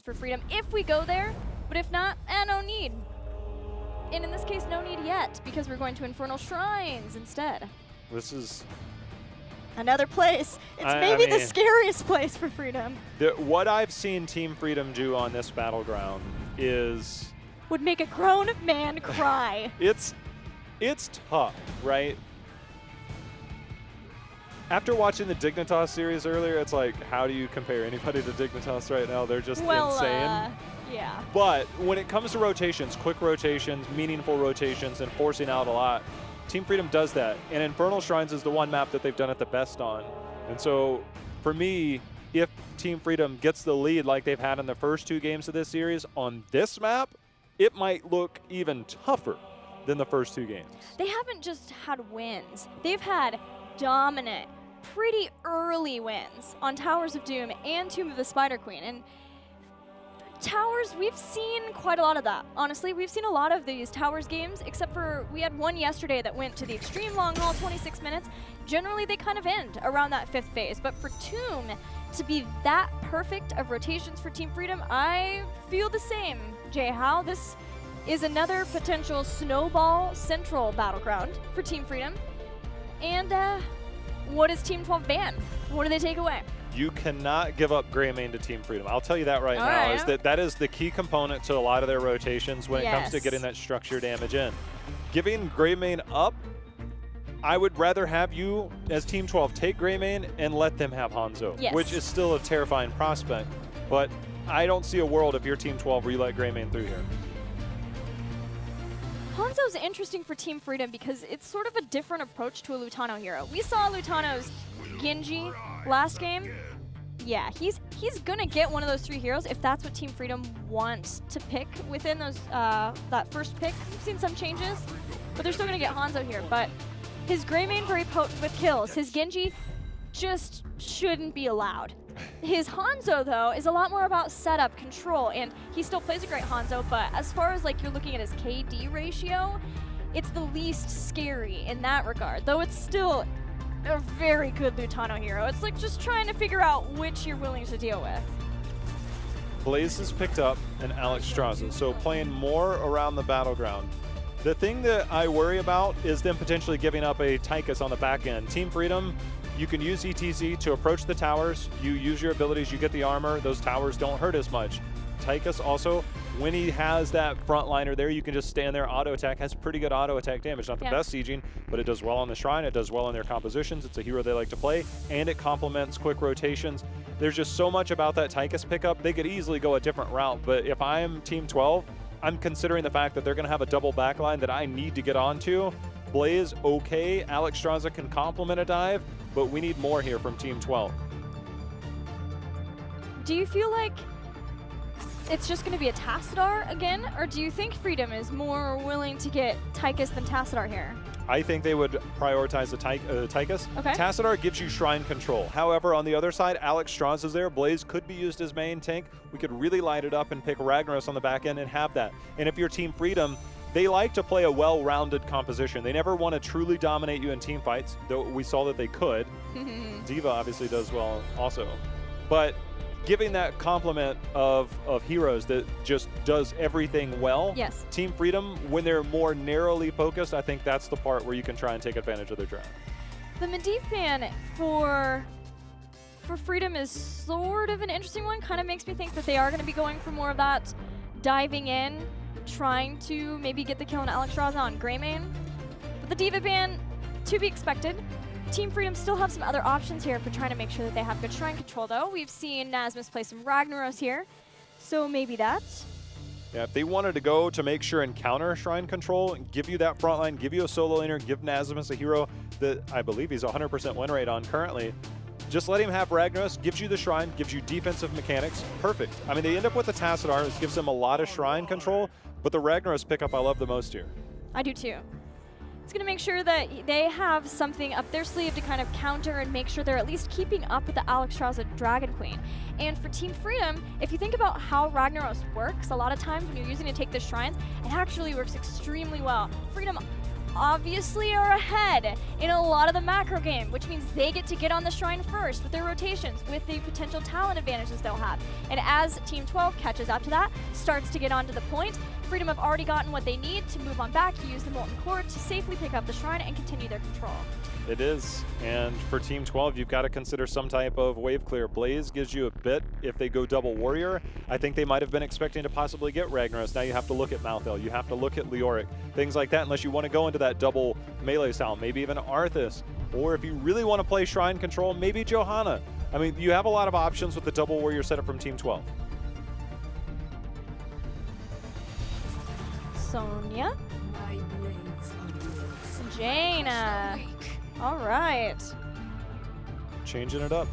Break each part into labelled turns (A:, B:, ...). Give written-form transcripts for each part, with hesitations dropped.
A: for Freedom if we go there, but if not, no need. And in this case, no need yet, because we're going to Infernal Shrines instead.
B: This is
A: another place. It's maybe the scariest place for Freedom.
B: What I've seen Team Freedom do on this battleground is
A: would make a grown man cry.
B: It's tough, right? After watching the Dignitas series earlier, it's like, how do you compare anybody to Dignitas right now? They're just insane.
A: Yeah.
B: But when it comes to rotations, quick rotations, meaningful rotations, and forcing out a lot, Team Freedom does that. And Infernal Shrines is the one map that they've done it the best on. And so for me, if Team Freedom gets the lead like they've had in the first 2 games of this series on this map, it might look even tougher than the first 2 games.
A: They haven't just had wins. They've had dominant, pretty early wins on Towers of Doom and Tomb of the Spider Queen. And Towers, we've seen quite a lot of that. Honestly, we've seen a lot of these Towers games, except for we had one yesterday that went to the extreme long haul, 26 minutes. Generally, they kind of end around that 5th phase. But for Tomb to be that perfect of rotations for Team Freedom, I feel the same. Jay, how this is another potential snowball central battleground for Team Freedom. And what does Team 12 ban? What do they take away?
B: You cannot give up Greymane to Team Freedom. I'll tell you that right now. Is that is the key component to a lot of their rotations when it comes to getting that structure damage in. Giving Greymane up, I would rather have you, as Team 12, take Greymane and let them have Hanzo, which is still a terrifying prospect. But I don't see a world if you're Team 12 where you let Greymane through here.
A: Hanzo's interesting for Team Freedom because it's sort of a different approach to a Lutano hero. We saw Lutano's Genji last game. Yeah, he's gonna get one of those 3 heroes if that's what Team Freedom wants to pick within those that first pick. We've seen some changes, but they're still gonna get Hanzo here. But his Greymane very potent with kills. His Genji just shouldn't be allowed. His Hanzo, though, is a lot more about setup, control, and he still plays a great Hanzo, but as far as like you're looking at his KD ratio, it's the least scary in that regard, though it's still a very good Lutano hero. It's like just trying to figure out which you're willing to deal with.
B: Blaze has picked up an Alexstrasza, so playing more around the battleground. The thing that I worry about is them potentially giving up a Tychus on the back end. Team Freedom, you can use ETZ to approach the towers. You use your abilities, you get the armor. Those towers don't hurt as much. Tychus also, when he has that frontliner there, you can just stand there, auto attack, has pretty good auto attack damage. Not the best sieging, but it does well on the shrine, it does well in their compositions. It's a hero they like to play, and it complements quick rotations. There's just so much about that Tychus pickup. They could easily go a different route, but if I'm Team 12, I'm considering the fact that they're gonna have a double backline that I need to get onto. Blaze, okay, Alexstrasza can complement a dive, but we need more here from Team 12.
A: Do you feel like it's just going to be a Tassadar again, or do you think Freedom is more willing to get Tychus than Tassadar here?
B: I think they would prioritize the Tychus.
A: Okay.
B: Tassadar gives you shrine control. However, on the other side, Alexstrasza is there. Blaze could be used as main tank. We could really light it up and pick Ragnaros on the back end and have that. And if you're Team Freedom, they like to play a well-rounded composition. They never want to truly dominate you in team fights, though we saw that they could. D.Va obviously does well also. But giving that complement of heroes that just does everything well.
A: Yes.
B: Team Freedom, when they're more narrowly focused, I think that's the part where you can try and take advantage of their draft.
A: The Medivh ban for Freedom is sort of an interesting one. Kind of makes me think that they are going to be going for more of that diving in, trying to maybe get the kill on Alexstrasza on Greymane. But the D.Va ban, to be expected. Team Freedom still have some other options here for trying to make sure that they have good shrine control, though. We've seen Nasmus play some Ragnaros here, so maybe that.
B: Yeah, if they wanted to go to make sure and counter shrine control, and give you that front line, give you a solo laner, give Nasmus a hero that I believe he's 100% win rate on currently, just let him have Ragnaros, gives you the shrine, gives you defensive mechanics, perfect. I mean, they end up with the Tassadar, which gives them a lot of shrine control, but the Ragnaros pickup I love the most here.
A: I do too. It's going to make sure that they have something up their sleeve to kind of counter and make sure they're at least keeping up with the Alexstrasza Dragon Queen. And for Team Freedom, if you think about how Ragnaros works, a lot of times when you're using to take the shrines, it actually works extremely well. Freedom obviously are ahead in a lot of the macro game, which means they get to get on the shrine first with their rotations, with the potential talent advantages they'll have. And as Team 12 catches up to that, starts to get onto the point, Freedom have already gotten what they need to move on back, use the Molten Core to safely pick up the shrine and continue their control.
B: It is, and for Team 12, you've got to consider some type of wave clear. Blaze gives you a bit if they go double Warrior. I think they might have been expecting to possibly get Ragnaros. Now you have to look at Malthael, you have to look at Leoric, things like that, unless you want to go into that double melee style, maybe even Arthas. Or if you really want to play Shrine Control, maybe Johanna. I mean, you have a lot of options with the double Warrior setup from Team 12.
A: Sonya. Jaina. All right.
B: Changing it up.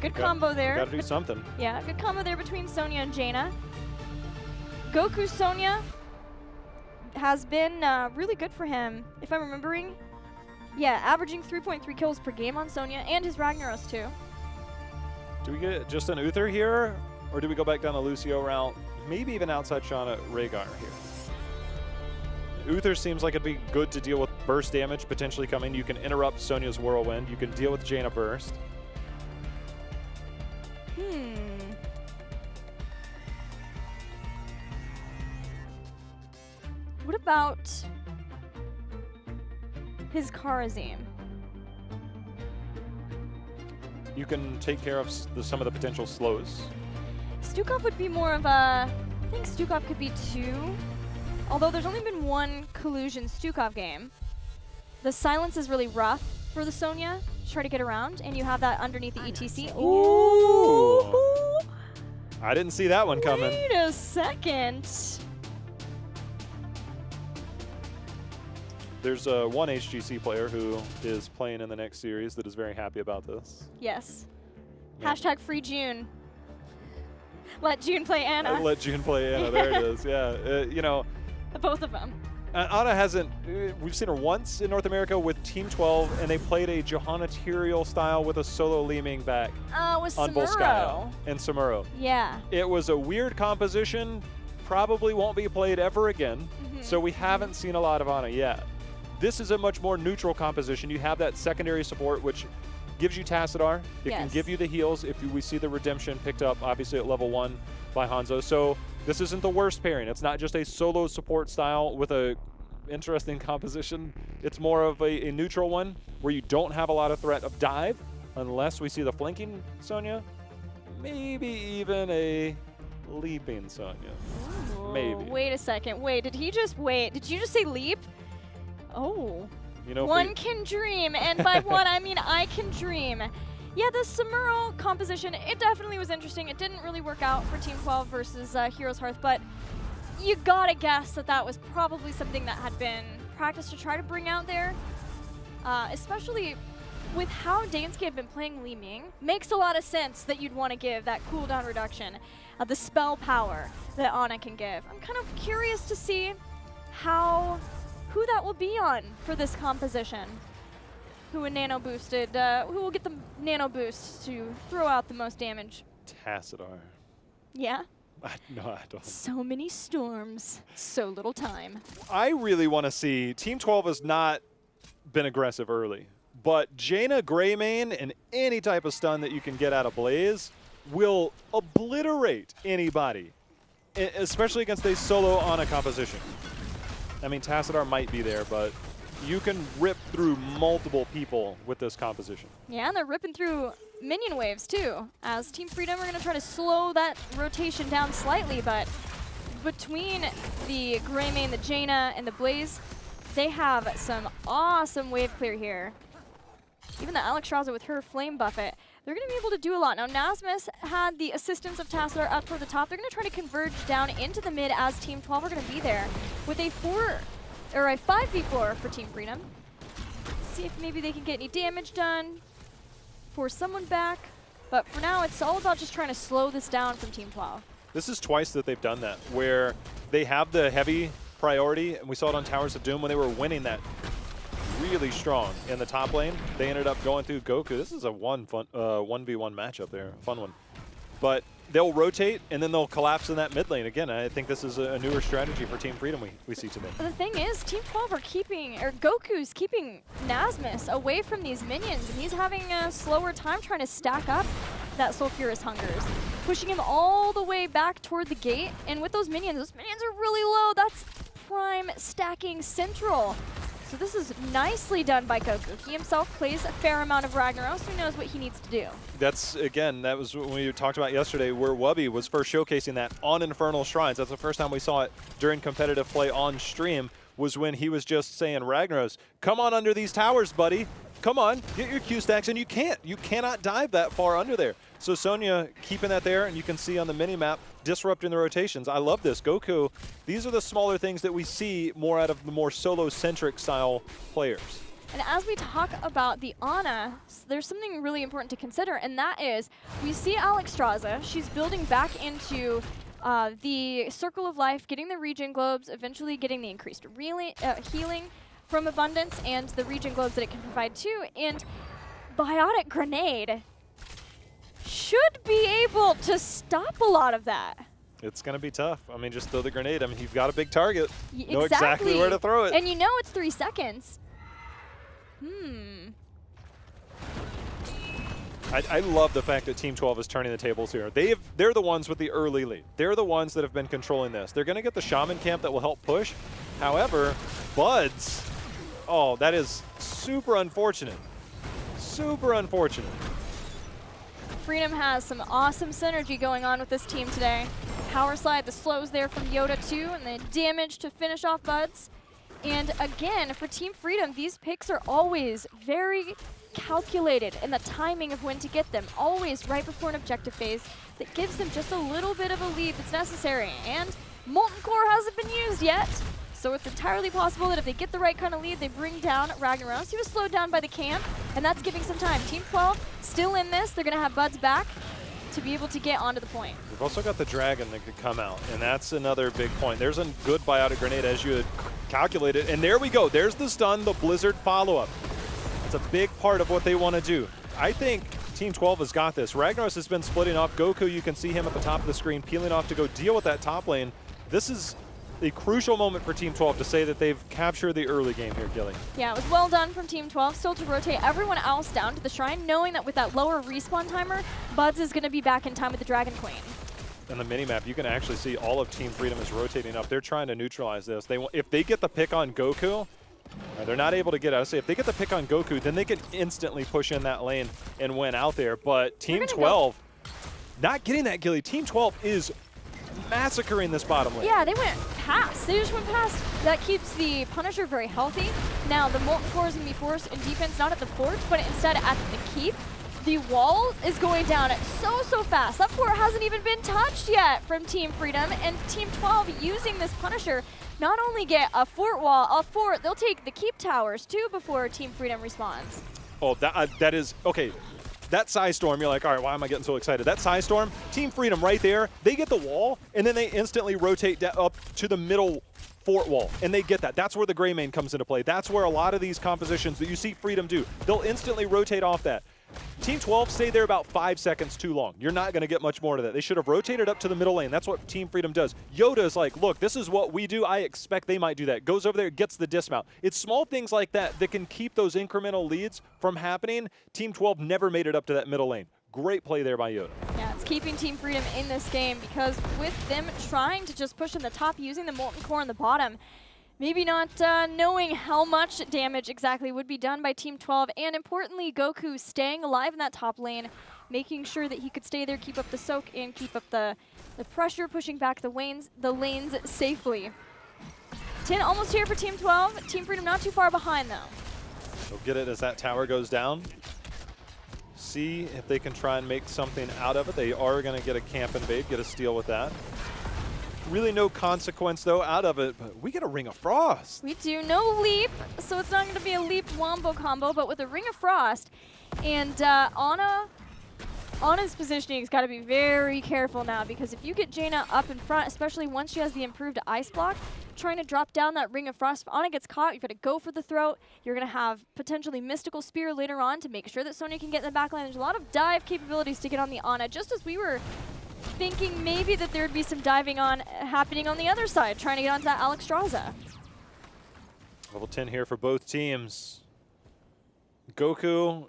A: Good combo there.
B: Gotta do something.
A: Yeah, good combo there between Sonya and Jaina. Goku Sonya has been really good for him, if I'm remembering. Yeah, averaging 3.3 kills per game on Sonya and his Ragnaros too.
B: Do we get just an Uther here, or do we go back down the Lucio route? Maybe even outside Shauna Rhaegar here. Uther seems like it'd be good to deal with burst damage potentially coming. You can interrupt Sonya's Whirlwind. You can deal with Jaina Burst.
A: What about his Kharazim?
B: You can take care of some of the potential slows.
A: Stukov would be more of a... I think Stukov could be 2. Although there's only been one Collusion Stukov game. The silence is really rough for the Sonya to try to get around, and you have that underneath the ETC.
B: Ooh! I didn't see that one coming.
A: Wait a second.
B: There's one HGC player who is playing in the next series that is very happy about this.
A: Yes.
B: Yeah.
A: Hashtag free June. Let June play Anna.
B: Let June play Anna. There it is. Yeah. You know.
A: Both of them.
B: Anna hasn't, we've seen her once in North America with Team 12, and they played a Johanna Tyrael style with a solo Li Ming back
A: with
B: on
A: Samuro.
B: Volskaya and Samuro.
A: Yeah.
B: It was a weird composition, probably won't be played ever again, so we haven't seen a lot of Anna yet. This is a much more neutral composition. You have that secondary support, which gives you Tassadar. It can give you the heals if we see the redemption picked up, obviously, at level 1 by Hanzo. So this isn't the worst pairing. It's not just a solo support style with a interesting composition. It's more of a neutral one where you don't have a lot of threat of dive unless we see the flanking Sonya. Maybe even a leaping Sonya. Maybe.
A: Wait a second. Wait, did he just wait? Did you just say leap? Oh.
B: You know,
A: one can dream, and by one I mean I can dream. Yeah, the Samuro composition, it definitely was interesting. It didn't really work out for Team 12 versus Heroes Hearth, but you gotta guess that that was probably something that had been practiced to try to bring out there. Especially with how Dansky had been playing Li Ming, makes a lot of sense that you'd want to give that cooldown reduction, the spell power that Ana can give. I'm kind of curious to see who that will be on for this composition. Who will get the nano boost to throw out the most damage.
B: Tassadar.
A: Yeah?
B: No, I don't.
A: So many storms, so little time.
B: I really want to see, Team 12 has not been aggressive early, but Jaina Greymane and any type of stun that you can get out of Blaze will obliterate anybody, especially against a solo Ana composition. I mean, Tassadar might be there, but you can rip through multiple people with this composition. Yeah,
A: and they're ripping through minion waves too. As Team Freedom are going to try to slow that rotation down slightly, but between the Greymane, the Jaina, and the Blaze, they have some awesome wave clear here. Even the Alexstrasza with her Flame Buffet, they're going to be able to do a lot. Now, Nasmus had the assistance of Tassadar up toward the top. They're going to try to converge down into the mid as Team 12 are going to be there with a 5v4 for Team Freedom. See if maybe they can get any damage done, force someone back. But for now, it's all about just trying to slow this down from Team 12.
B: This is twice that they've done that, where they have the heavy priority, and we saw it on Towers of Doom when they were winning that really strong in the top lane. They ended up going through Goku. This is a 1v1 matchup there, fun one. But they'll rotate, and then they'll collapse in that mid lane. Again, I think this is a newer strategy for Team Freedom we see today.
A: The thing is, Team 12 are keeping, or Goku's keeping Nasmus away from these minions, and he's having a slower time trying to stack up that Sulfurous Hungers, pushing him all the way back toward the gate. And with those minions are really low. That's prime stacking central. So this is nicely done by Goku. He himself plays a fair amount of Ragnaros, who knows what he needs to do.
B: That's, again, that was what we talked about yesterday, where Wubby was first showcasing that on Infernal Shrines. That's the first time we saw it during competitive play on stream, was when he was just saying, Ragnaros, come on under these towers, buddy. Come on, get your Q stacks, and you can't. You cannot dive that far under there. So Sonya keeping that there, and you can see on the mini-map, disrupting the rotations. I love this. Goku, these are the smaller things that we see more out of the more solo-centric style players.
A: And as we talk about the Ana, there's something really important to consider, and that is, we see Alexstrasza. She's building back into the Circle of Life, getting the regen globes, eventually getting the increased healing from Abundance and the regen globes that it can provide too. And Biotic Grenade should be able to stop a lot of that.
B: It's going to be tough. I mean, just throw the grenade. I mean, you've got a big target.
A: Exactly.
B: Know exactly where to throw it.
A: And you know it's 3 seconds.
B: I love the fact that Team 12 is turning the tables here. They're the ones with the early lead. They're the ones that have been controlling this. They're going to get the Shaman camp that will help push. However, Buds, oh, that is super unfortunate. Super unfortunate.
A: Freedom has some awesome synergy going on with this team today. Power slide, the slows there from Yoda too, and the damage to finish off Buds. And again, for Team Freedom, these picks are always very calculated in the timing of when to get them, always right before an objective phase that gives them just a little bit of a lead that's necessary. And Molten Core hasn't been used yet, so it's entirely possible that if they get the right kind of lead, they bring down Ragnaros. He was slowed down by the camp, and that's giving some time. Team 12 still in this. They're going to have Buds back to be able to get onto the point.
B: We've also got the Dragon that could come out, and that's another big point. There's a good Biotic Grenade as you had calculated, and there we go. There's the stun, the Blizzard follow-up. It's a big part of what they want to do. I think Team 12 has got this. Ragnaros has been splitting off. Goku, you can see him at the top of the screen, peeling off to go deal with that top lane. This is a crucial moment for Team 12 to say that they've captured the early game here, Gilly.
A: Yeah, it was well done from Team 12, still to rotate everyone else down to the shrine, knowing that with that lower respawn timer, Buds is going to be back in time with the Dragon Queen.
B: On the minimap, you can actually see all of Team Freedom is rotating up. They're trying to neutralize this. If they get the pick on Goku, they're not able to get out. If they get the pick on Goku, then they can instantly push in that lane and win out there. But Team 12, not getting that, Gilly. Team 12 is massacring this bottom lane.
A: Yeah, they went past. They just went past. That keeps the Punisher very healthy. Now, the Molten Core is going to be forced in defense, not at the fort, but instead at the keep. The wall is going down so fast. That fort hasn't even been touched yet from Team Freedom, and Team 12 using this Punisher not only get a fort wall, a fort, they'll take the keep towers too before Team Freedom responds.
B: Oh, that is, okay. That Psy Storm, you're like, all right, why am I getting so excited? That Psy Storm, Team Freedom right there, they get the wall, and then they instantly rotate up to the middle fort wall, and they get that. That's where the Greymane comes into play. That's where a lot of these compositions that you see Freedom do, they'll instantly rotate off that. Team 12 stayed there about 5 seconds too long. You're not going to get much more to that. They should have rotated up to the middle lane. That's what Team Freedom does. Yoda's like, look, this is what we do. I expect they might do that. Goes over there, gets the dismount. It's small things like that that can keep those incremental leads from happening. Team 12 never made it up to that middle lane. Great play there by Yoda.
A: Yeah, it's keeping Team Freedom in this game because with them trying to just push in the top using the Molten Core in the bottom, maybe not knowing how much damage exactly would be done by Team 12, and importantly, Goku staying alive in that top lane, making sure that he could stay there, keep up the soak, and keep up the pressure, pushing back the lanes safely. 10 almost here for Team 12. Team Freedom not too far behind, though.
B: They'll get it as that tower goes down. See if they can try and make something out of it. They are going to get a camp invade, get a steal with that. Really no consequence, though, out of it, but we get a Ring of Frost.
A: We do. No leap, so it's not going to be a leap wombo combo, but with a Ring of Frost. And Ana's positioning has got to be very careful now, because if you get Jaina up in front, especially once she has the improved ice block, trying to drop down that Ring of Frost, if Ana gets caught, you've got to go for the throat. You're going to have potentially Mystical Spear later on to make sure that Sonya can get in the backline. There's a lot of dive capabilities to get on the Ana, just as we were thinking maybe that there would be some diving on happening on the other side, trying to get onto that Alexstrasza.
B: Level 10 here for both teams. Goku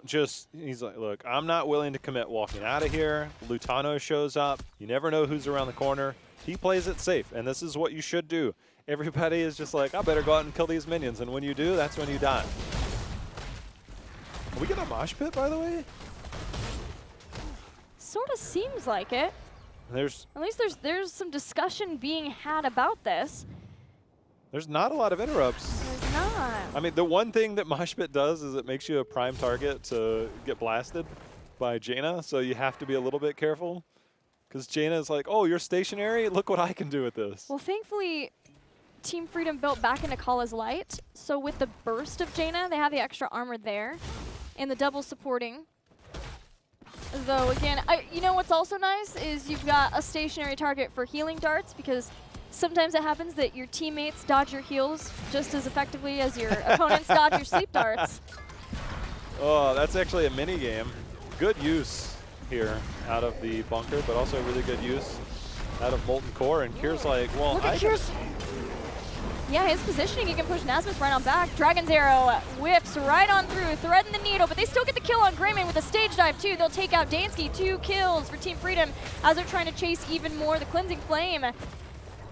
B: he's like, look, I'm not willing to commit walking out of here. Lutano shows up. You never know who's around the corner. He plays it safe, and this is what you should do. Everybody is just like, I better go out and kill these minions, and when you do, that's when you die. Are we getting a mosh pit, by the way?
A: Sort of seems like it.
B: At
A: least there's some discussion being had about this.
B: There's not a lot of interrupts.
A: There's not.
B: I mean, the one thing that mosh pit does is it makes you a prime target to get blasted by Jaina, so you have to be a little bit careful. Because Jaina is like, oh, you're stationary? Look what I can do with this.
A: Well, thankfully, Team Freedom built back into Kala's Light, so with the burst of Jaina, they have the extra armor there, and the double supporting. Though, again, you know what's also nice is you've got a stationary target for healing darts, because sometimes it happens that your teammates dodge your heals just as effectively as your opponents dodge your sleep darts.
B: Oh, that's actually a mini game. Good use here out of the bunker, but also really good use out of Molten Core. And Kier's like, well,
A: look at Kier's. Yeah, his positioning, he can push Nasmus right on back. Dragon's Arrow whips right on through, threading the needle, but they still get the kill on Greymane with a stage dive too. They'll take out Dansky. 2 kills for Team Freedom as they're trying to chase even more the Cleansing Flame.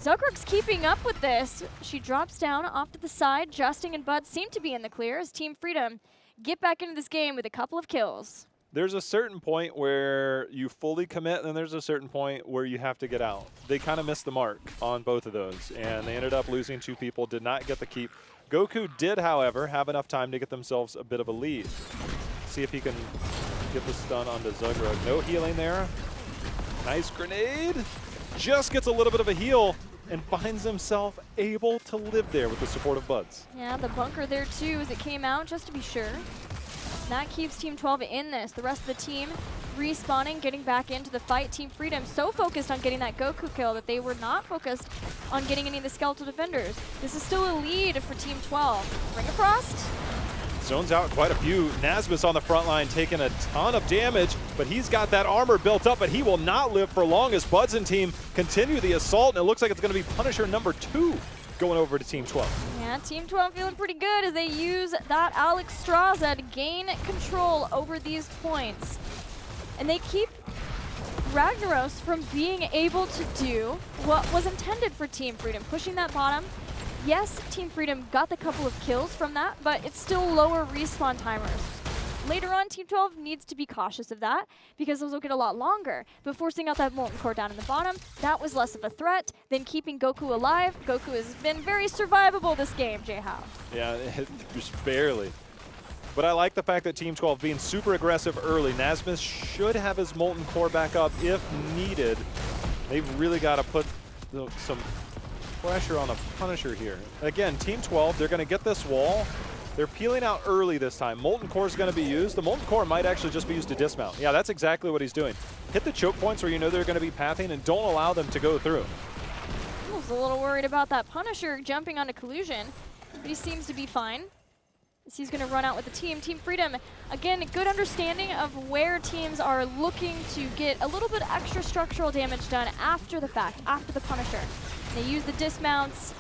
A: Zuckrook's keeping up with this. She drops down off to the side. Justing and Bud seem to be in the clear as Team Freedom get back into this game with a couple of kills.
B: There's a certain point where you fully commit, and then there's a certain point where you have to get out. They kind of missed the mark on both of those, and they ended up losing 2 people, did not get the keep. Goku did, however, have enough time to get themselves a bit of a lead. See if he can get the stun onto Zugrook. No healing there. Nice grenade. Just gets a little bit of a heal and finds himself able to live there with the support of Buds.
A: Yeah, the bunker there too as it came out, just to be sure. That keeps Team 12 in this. The rest of the team respawning, getting back into the fight. Team Freedom so focused on getting that Goku kill that they were not focused on getting any of the skeletal defenders. This is still a lead for Team 12. Ring of Frost.
B: Zones out quite a few. Nasmus on the front line taking a ton of damage, but he's got that armor built up, but he will not live for long as Buds and team continue the assault, and it looks like it's going to be Punisher number 2 going over to Team 12.
A: Yeah, Team 12 feeling pretty good as they use that Alexstrasza to gain control over these points. And they keep Ragnaros from being able to do what was intended for Team Freedom, pushing that bottom. Yes, Team Freedom got the couple of kills from that, but it's still lower respawn timers. Later on, Team 12 needs to be cautious of that because those will get a lot longer. But forcing out that Molten Core down in the bottom, that was less of a threat than keeping Goku alive. Goku has been very survivable this game, J-How.
B: Yeah, just barely. But I like the fact that Team 12 being super aggressive early. Nasmus should have his Molten Core back up if needed. They've really got to put some pressure on the Punisher here. Again, Team 12, they're going to get this wall. They're peeling out early this time. Molten Core is going to be used. The Molten Core might actually just be used to dismount. Yeah, that's exactly what he's doing. Hit the choke points where you know they're going to be pathing and don't allow them to go through.
A: I was a little worried about that Punisher jumping onto Collusion, but he seems to be fine. He's going to run out with the team. Team Freedom, again, a good understanding of where teams are looking to get a little bit extra structural damage done after the fact, after the Punisher. They use the dismounts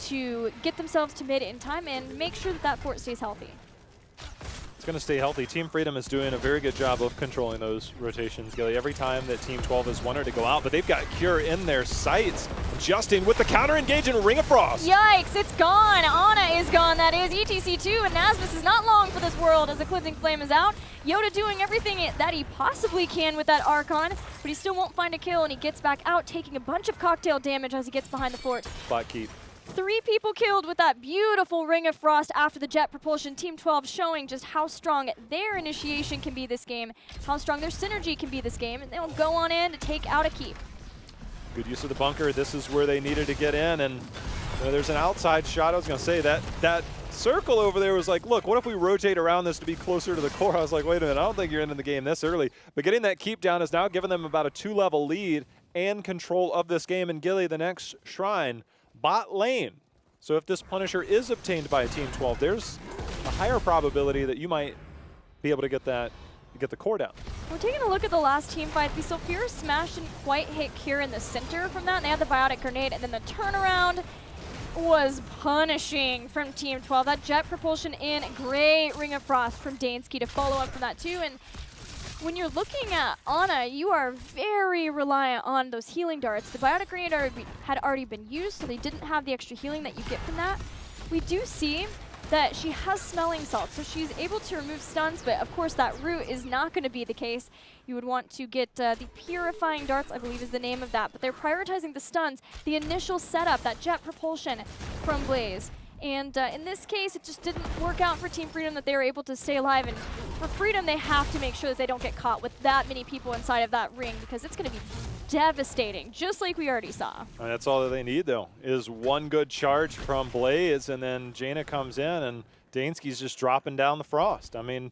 A: to get themselves to mid in time and make sure that that fort stays healthy.
B: It's going to stay healthy. Team Freedom is doing a very good job of controlling those rotations, Gilly. Every time that Team 12 has wanted to go out, but they've got Cure in their sights. Justin with the counter engage and Ring of Frost.
A: Yikes, it's gone. Anna is gone, that is. ETC2 and Nasmus is not long for this world as the Cleansing Flame is out. Yoda doing everything that he possibly can with that Archon, but he still won't find a kill and he gets back out, taking a bunch of cocktail damage as he gets behind the fort.
B: Bot keep.
A: 3 people killed with that beautiful Ring of Frost after the jet propulsion. Team 12 showing just how strong their initiation can be this game, how strong their synergy can be this game, and they'll go on in to take out a keep.
B: Good use of the bunker. This is where they needed to get in, and there's an outside shot. I was going to say that circle over there was like, look, what if we rotate around this to be closer to the core? I was like, wait a minute, I don't think you're into the game this early. But getting that keep down has now given them about a 2-level lead and control of this game. And Gilly, the next shrine, bot lane. So if this Punisher is obtained by Team 12, there's a higher probability that you might be able to get that to get the core down.
A: We're taking a look at the last team fight. The Sulfurous Smash didn't quite hit Kira in the center from that, and they had the Biotic Grenade, and then the turnaround was punishing from Team 12. That jet propulsion in, great Ring of Frost from Dansky to follow up from that too. And when you're looking at Ana, you are very reliant on those healing darts. The Biotic Grenade had already been used, so they didn't have the extra healing that you get from that. We do see that she has Smelling Salt, so she's able to remove stuns, but of course that route is not going to be the case. You would want to get the Purifying Darts, I believe is the name of that, but they're prioritizing the stuns, the initial setup, that jet propulsion from Blaze. And in this case, it just didn't work out for Team Freedom that they were able to stay alive, and for Freedom, they have to make sure that they don't get caught with that many people inside of that ring, because it's going to be devastating, just like we already saw.
B: And that's all that they need, though, is one good charge from Blaze, and then Jaina comes in, and Dansky's just dropping down the Frost. I mean,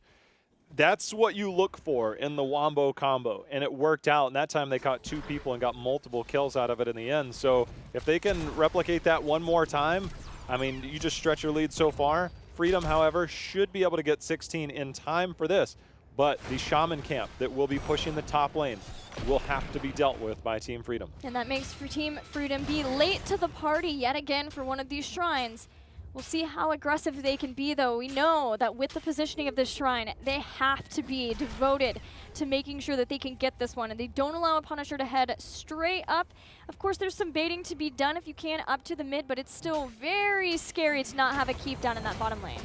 B: that's what you look for in the Wombo combo, and it worked out. And that time they caught 2 people and got multiple kills out of it in the end. So if they can replicate that one more time, I mean, you just stretch your lead so far. Freedom, however, should be able to get 16 in time for this. But the Shaman camp that will be pushing the top lane will have to be dealt with by Team Freedom.
A: And that makes for Team Freedom be late to the party yet again for one of these shrines. We'll see how aggressive they can be, though. We know that with the positioning of this shrine, they have to be devoted to making sure that they can get this one, and they don't allow a Punisher to head straight up. Of course, there's some baiting to be done if you can up to the mid, but it's still very scary to not have a keep down in that bottom lane.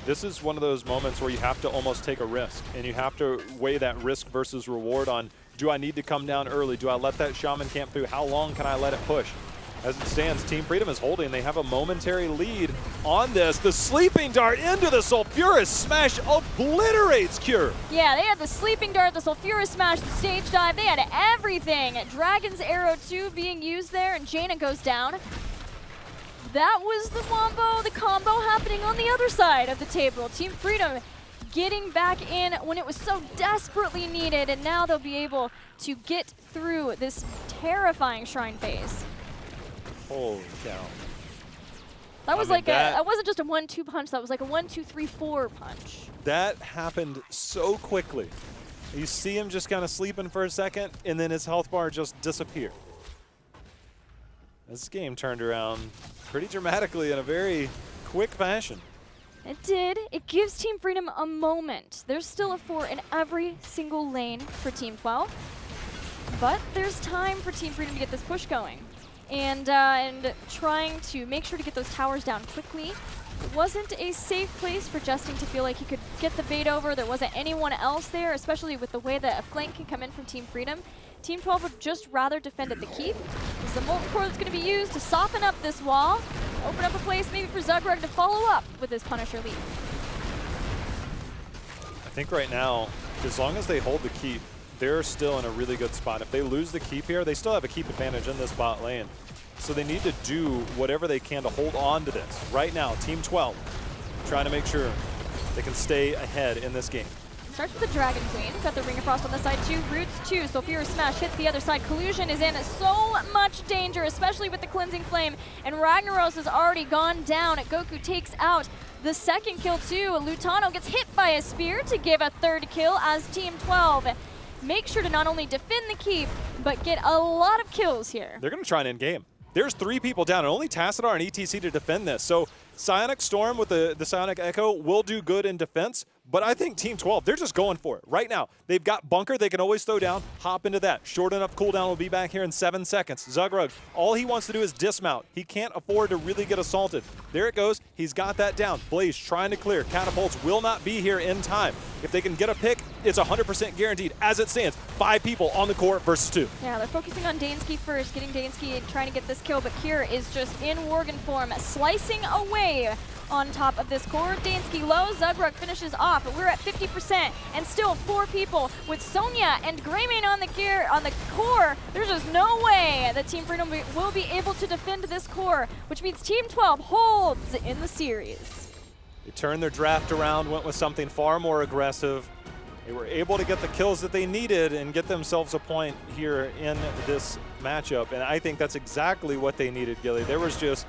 B: This is one of those moments where you have to almost take a risk, and you have to weigh that risk versus reward on, do I need to come down early? Do I let that Shaman camp through? How long can I let it push? As it stands, Team Freedom is holding. They have a momentary lead on this. The Sleeping Dart into the Sulfurous Smash obliterates Cure.
A: Yeah, they had the Sleeping Dart, the Sulfurous Smash, the Stage Dive. They had everything. Dragon's Arrow 2 being used there, and Jaina goes down. That was the wombo, the combo happening on the other side of the table. Team Freedom getting back in when it was so desperately needed, and now they'll be able to get through this terrifying shrine phase.
B: Holy cow.
A: That was that wasn't just a 1-2 punch, that was like a 1-2-3-4 punch.
B: That happened so quickly. You see him just kind of sleeping for a second, and then his health bar just disappeared. This game turned around pretty dramatically in a very quick fashion.
A: It did. It gives Team Freedom a moment. There's still a 4 in every single lane for Team 12, but there's time for Team Freedom to get this push going. And trying to make sure to get those towers down quickly. It wasn't a safe place for Justin to feel like he could get the bait over. There wasn't anyone else there, especially with the way that a flank can come in from Team Freedom. Team 12 would just rather defend at the keep. This is the Molten Core that's going to be used to soften up this wall, open up a place maybe for Zugrug to follow up with his Punisher lead.
B: I think right now, as long as they hold the keep, they're still in a really good spot. If they lose the keep here, they still have a keep advantage in this bot lane. So they need to do whatever they can to hold on to this. Right now, Team 12 trying to make sure they can stay ahead in this game.
A: Starts with the Dragon Queen. Got the Ring of Frost on the side too. Roots 2. Sulfurous Smash hits the other side. Collusion is in so much danger, especially with the Cleansing Flame. And Ragnaros has already gone down. Goku takes out the second kill too. Lutano gets hit by a spear to give a third kill as Team 12 make sure to not only defend the keep, but get a lot of kills here.
B: They're going to try and end game. There's 3 people down, and only Tassadar and ETC to defend this. So Psionic Storm with the Psionic Echo will do good in defense, but I think Team 12, they're just going for it right now. They've got Bunker they can always throw down, hop into that. Short enough cooldown will be back here in 7 seconds. Zugrug, all he wants to do is dismount. He can't afford to really get assaulted. There it goes. He's got that down. Blaze trying to clear. Catapults will not be here in time. If they can get a pick, it's 100% guaranteed. As it stands, 5 people on the court versus 2.
A: Yeah, they're focusing on Dansky first, getting Dansky and trying to get this kill, but Kira is just in Worgen form, slicing away on top of this core. Dansky low, Zugrug finishes off, but we're at 50%, and still 4 people with Sonya and Greymane on the core. There's just no way that Team Freedom will be able to defend this core, which means Team 12 holds in the series.
B: They turned their draft around, went with something far more aggressive. They were able to get the kills that they needed and get themselves a point here in this matchup, and I think that's exactly what they needed, Gilly. There was just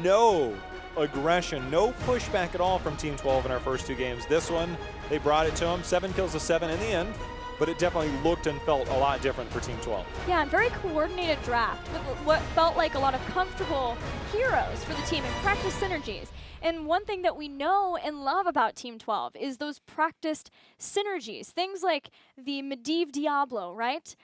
B: no aggression, no pushback at all from Team 12 in our first 2 games. This one, they brought it to them, 7 kills to 7 in the end, but it definitely looked and felt a lot different for Team 12.
A: Yeah, and very coordinated draft with what felt like a lot of comfortable heroes for the team and practice synergies. And one thing that we know and love about Team 12 is those practiced synergies. Things like the Medivh Diablo, right?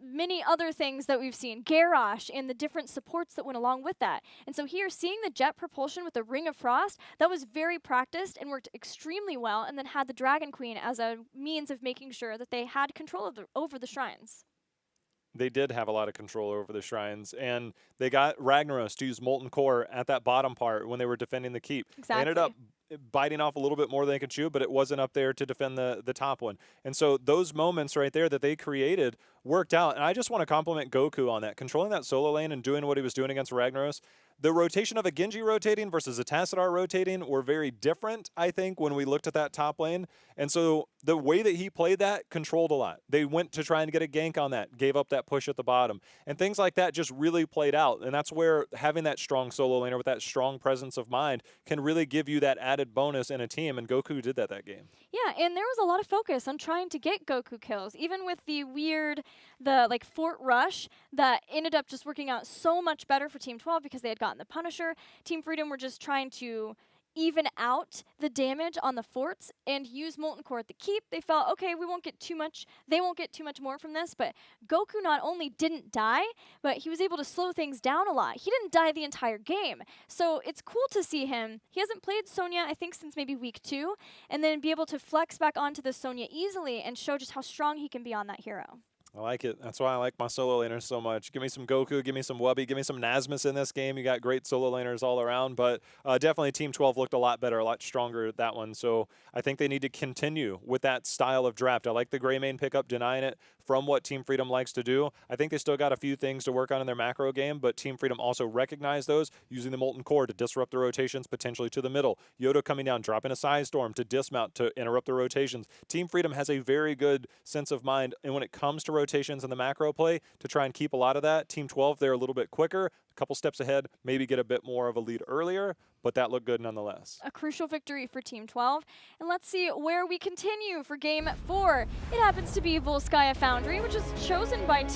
A: Many other things that we've seen. Garrosh and the different supports that went along with that. And so here, seeing the jet propulsion with the Ring of Frost, that was very practiced and worked extremely well, and then had the Dragon Queen as a means of making sure that they had control over the shrines.
B: They did have a lot of control over the shrines, and they got Ragnaros to use Molten Core at that bottom part when they were defending the keep.
A: Exactly.
B: They ended up biting off a little bit more than they could chew, but it wasn't up there to defend the top one. And so those moments right there that they created worked out, and I just want to compliment Goku on that. Controlling that solo lane and doing what he was doing against Ragnaros. The rotation of a Genji rotating versus a Tassadar rotating were very different, I think, when we looked at that top lane. And so the way that he played that controlled a lot. They went to try and get a gank on that, gave up that push at the bottom. And things like that just really played out. And that's where having that strong solo laner with that strong presence of mind can really give you that added bonus in a team. And Goku did that game.
A: Yeah, and there was a lot of focus on trying to get Goku kills, even with the like fort rush that ended up just working out so much better for Team 12 because they had gotten the Punisher. Team Freedom were just trying to even out the damage on the forts and use Molten Core at the keep. They felt, okay, we won't get too much, they won't get too much more from this, but Goku not only didn't die, but he was able to slow things down a lot. He didn't die the entire game. So it's cool to see him. He hasn't played Sonya, I think, since maybe week 2, and then be able to flex back onto the Sonya easily and show just how strong he can be on that hero.
B: I like it. That's why I like my solo laners so much. Give me some Goku, give me some Wubby, give me some Nasmus in this game. You got great solo laners all around, but definitely Team 12 looked a lot better, a lot stronger that one. So I think they need to continue with that style of draft. I like the Greymane pickup, denying it from what Team Freedom likes to do. I think they still got a few things to work on in their macro game, but Team Freedom also recognized those, using the Molten Core to disrupt the rotations potentially to the middle. Yoda coming down, dropping a Side Storm to dismount to interrupt the rotations. Team Freedom has a very good sense of mind, and when it comes to rotations in the macro play, to try and keep a lot of that. Team 12, they're a little bit quicker, a couple steps ahead, maybe get a bit more of a lead earlier, but that looked good nonetheless.
A: A crucial victory for Team 12. And let's see where we continue for Game 4. It happens to be Volskaya Foundry, which is chosen by